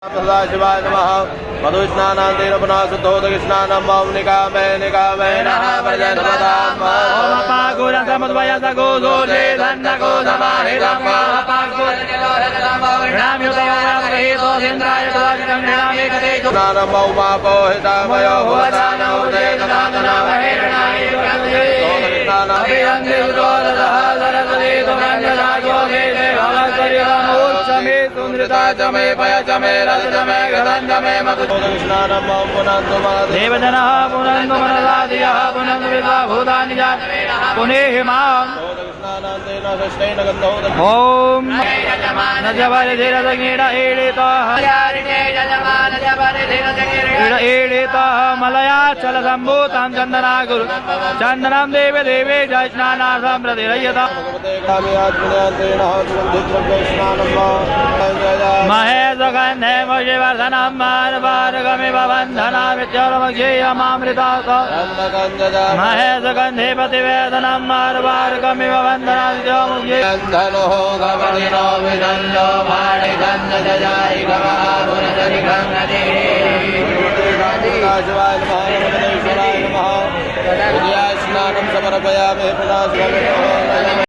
शिवाय नमः मधुस्नानान्तेन पुनः शुद्धोदकस्नानं मां निकामे नः भजनपदाम् ओम पागुरं समुद्वय सगोधो ले धन्नको समाहितं नाम्युतमो इन्द्राय द्वारितं नामे कते स्नानं उमापोहितामयो भुवनानो उदयनादना महेरणाय देवजनः पुनन्दु मनदादियः पुनन्दु विद्वा भूतानि पुनेह माम् ओम नजवरधिरदगिण एडितः मलयाचल सम्भूतं चन्दनागुरु चन्दनं देव देवे जयस्नानार्थं प्रतिरयता महेशगन्धे मुषिवर्धनं मानवारगमिव बन्धनामित्यमघेयमामृता महेशगन्धे प्रतिवेदनं मानवारगमिव बन्धनामित्यमुघेयन्धनो गवदिनो विदन्दो भाणिगन्धजजायि गवापुरजरिगङ्गदे शिवाय नमः स्नानं समर्पयामि पुनः